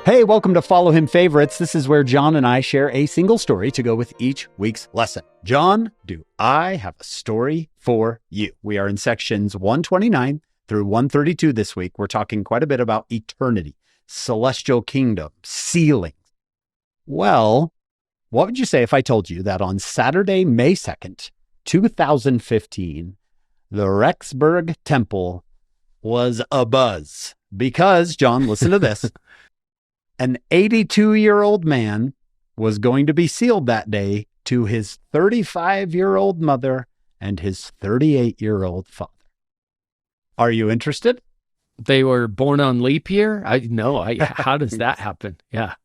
Hey, welcome to Follow Him Favorites. This is where John and I share a single story to go with each week's lesson. John, do I have a story for you? We are in sections 129 through 132 this week. We're talking quite a bit about eternity, celestial kingdom, sealing. Well, what would you say if I told you that on Saturday, May 2nd, 2015, the Rexburg Temple was abuzz? Because, John, listen to this. An 82-year-old man was going to be sealed that day to his 35-year-old mother and his 38-year-old father. Are you interested? They were born on leap year? How does that happen? Yeah.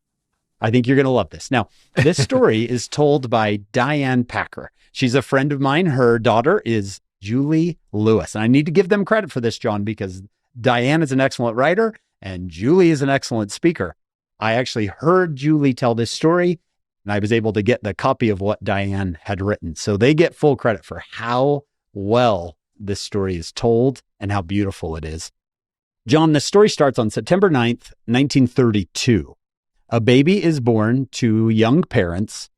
I think you're going to love this. Now, this story is told by Diane Packer. She's a friend of mine. Her daughter is Julie Lewis. And I need to give them credit for this, John, because Diane is an excellent writer and Julie is an excellent speaker. I actually heard Julie tell this story, and I was able to get the copy of what Diane had written. So they get full credit for how well this story is told and how beautiful it is. John, the story starts on September 9th, 1932. A baby is born to young parents.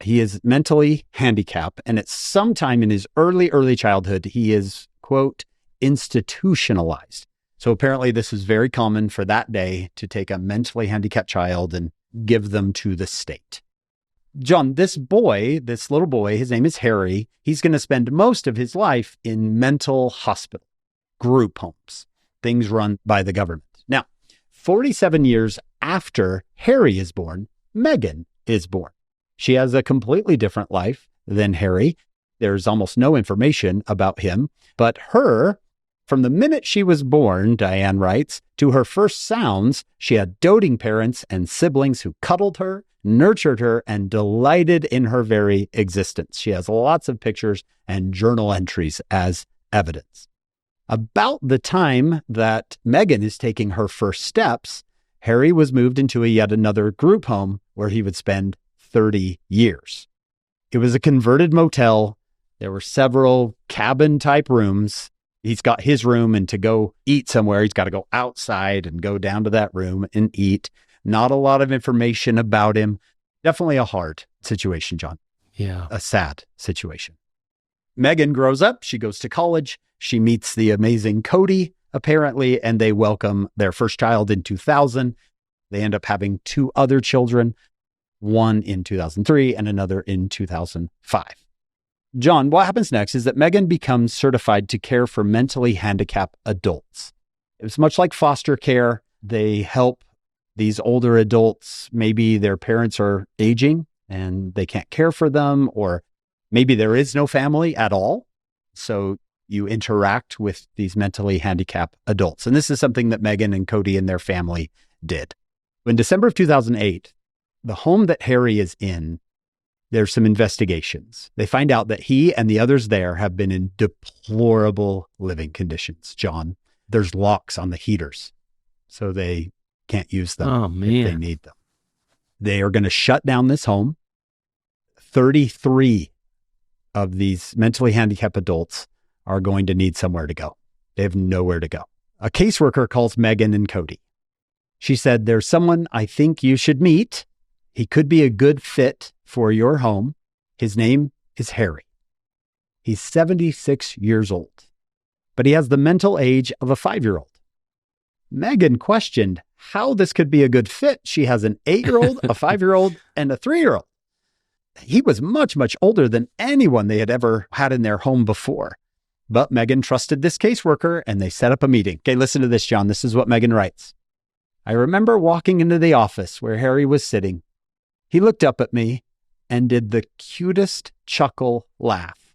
He is mentally handicapped, and at some time in his early childhood, he is, quote, institutionalized. So apparently this is very common for that day to take a mentally handicapped child and give them to the state. John, this little boy, his name is Harry. He's going to spend most of his life in mental hospital, group homes, things run by the government. Now, 47 years after Harry is born, Megan is born. She has a completely different life than Harry. There's almost no information about him, but from the minute she was born, Diane writes, to her first sounds, she had doting parents and siblings who cuddled her, nurtured her, and delighted in her very existence. She has lots of pictures and journal entries as evidence. About the time that Megan is taking her first steps, Harry was moved into yet another group home where he would spend 30 years. It was a converted motel. There were several cabin-type rooms. He's got his room, and to go eat somewhere, he's got to go outside and go down to that room and eat. Not a lot of information about him. Definitely a hard situation, John. Yeah. A sad situation. Megan grows up. She goes to college. She meets the amazing Cody, apparently, and they welcome their first child in 2000. They end up having two other children, one in 2003 and another in 2005. John, what happens next is that Megan becomes certified to care for mentally handicapped adults. It's much like foster care. They help these older adults. Maybe their parents are aging and they can't care for them, or maybe there is no family at all. So you interact with these mentally handicapped adults. And this is something that Megan and Cody and their family did. In December of 2008, the home that Harry is in, there's some investigations. They find out that he and the others there have been in deplorable living conditions, John. There's locks on the heaters, so they can't use them if they need them. They are going to shut down this home. 33 of these mentally handicapped adults are going to need somewhere to go. They have nowhere to go. A caseworker calls Megan and Cody. She said, "There's someone I think you should meet. He could be a good fit for your home. His name is Harry. He's 76 years old, but he has the mental age of a 5-year-old. Megan questioned how this could be a good fit. She has an 8-year-old, a 5-year-old, and a 3-year-old. He was much, much older than anyone they had ever had in their home before. But Megan trusted this caseworker, and they set up a meeting. Okay, listen to this, John. This is what Megan writes. I remember walking into the office where Harry was sitting. He looked up at me and did the cutest chuckle laugh.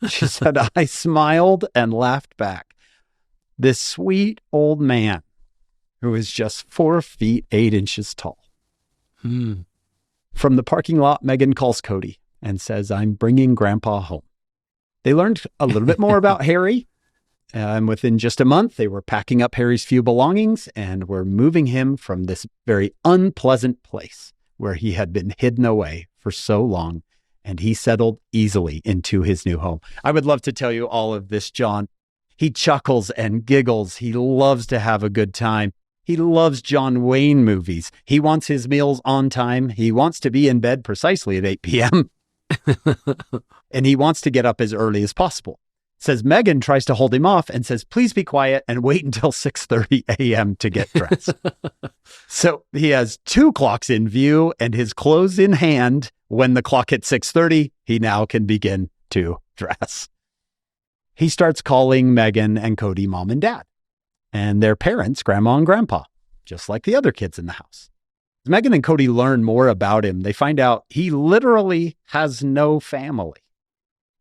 She said, I smiled and laughed back. This sweet old man who is just 4 feet 8 inches tall. From the parking lot, Megan calls Cody and says, I'm bringing Grandpa home. They learned a little bit more about Harry. And within just a month, they were packing up Harry's few belongings and were moving him from this very unpleasant place where he had been hidden away for so long, and he settled easily into his new home. I would love to tell you all of this, John. He chuckles and giggles. He loves to have a good time. He loves John Wayne movies. He wants his meals on time. He wants to be in bed precisely at 8 p.m. And he wants to get up as early as possible. Says Megan tries to hold him off and says, please be quiet and wait until 6:30 a.m. to get dressed. So he has 2 clocks in view and his clothes in hand. When the clock hits 6:30, he now can begin to dress. He starts calling Megan and Cody mom and dad, and their parents, grandma and grandpa, just like the other kids in the house. As Megan and Cody learn more about him, they find out he literally has no family.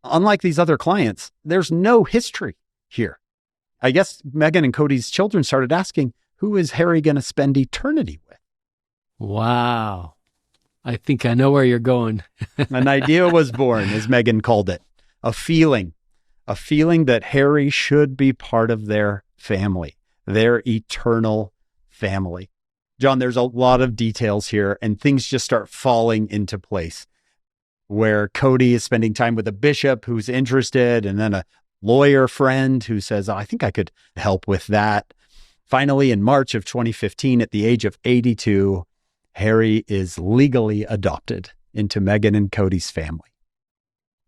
Unlike these other clients, there's no history here. I guess Megan and Cody's children started asking, who is Harry going to spend eternity with? Wow. I think I know where you're going. An idea was born, as Megan called it. A feeling that Harry should be part of their family, their eternal family. John, there's a lot of details here, and things just start falling into place, where Cody is spending time with a bishop who's interested, and then a lawyer friend who says, I think I could help with that. Finally, in March of 2015, at the age of 82, Harry is legally adopted into Megan and Cody's family.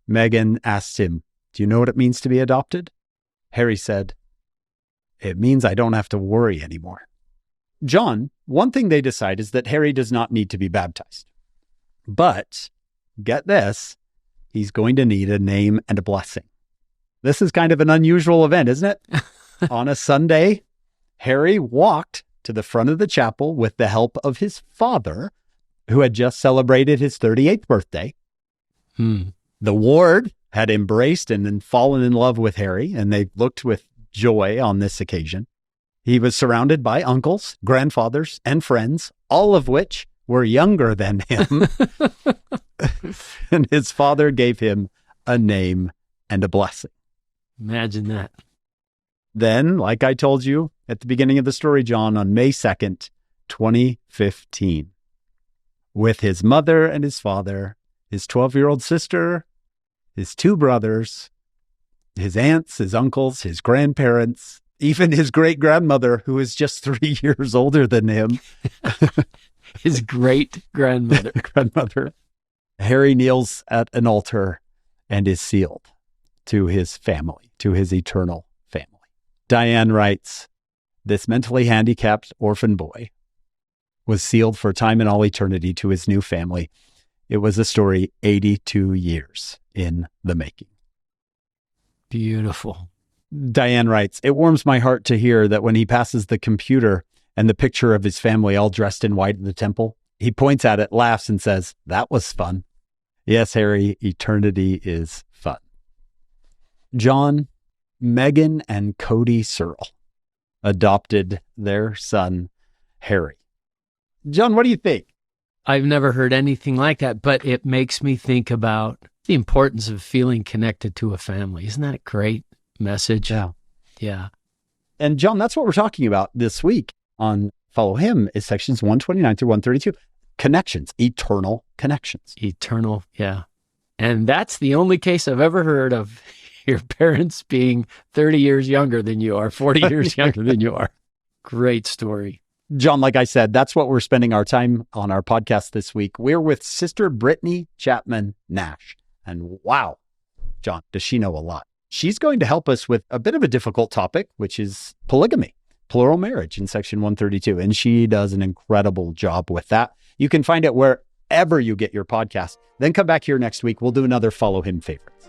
Megan asked him, do you know what it means to be adopted? Harry said, it means I don't have to worry anymore. John, one thing they decide is that Harry does not need to be baptized. But, get this, he's going to need a name and a blessing. This is kind of an unusual event, isn't it? On a Sunday, Harry walked to the front of the chapel with the help of his father, who had just celebrated his 38th birthday. The ward had embraced and then fallen in love with Harry, and they looked with joy on this occasion. He was surrounded by uncles, grandfathers, and friends, all of which were younger than him. And his father gave him a name and a blessing. Imagine that. Then, like I told you at the beginning of the story, John, on May 2nd, 2015, with his mother and his father, his 12-year-old sister, his 2 brothers, his aunts, his uncles, his grandparents, even his great-grandmother, who is just 3 years older than him. His great-grandmother. Harry kneels at an altar and is sealed to his family, to his eternal family. Diane writes, this mentally handicapped orphan boy was sealed for time and all eternity to his new family. It was a story 82 years in the making. Beautiful. Diane writes, it warms my heart to hear that when he passes the computer and the picture of his family all dressed in white at the temple, he points at it, laughs, and says, that was fun. Yes, Harry, eternity is fun. John, Megan, and Cody Searle adopted their son, Harry. John, what do you think? I've never heard anything like that, but it makes me think about the importance of feeling connected to a family. Isn't that a great message? Yeah. And John, that's what we're talking about this week on Follow Him, is sections 129 through 132. Connections, eternal connections. Eternal, yeah. And that's the only case I've ever heard of your parents being 30 years younger than you are, 40 years younger than you are. Great story. John, like I said, that's what we're spending our time on our podcast this week. We're with Sister Brittany Chapman Nash. And wow, John, does she know a lot. She's going to help us with a bit of a difficult topic, which is polygamy, plural marriage in section 132. And she does an incredible job with that. You can find it wherever you get your podcast. Then come back here next week. We'll do another Follow Him Favorites.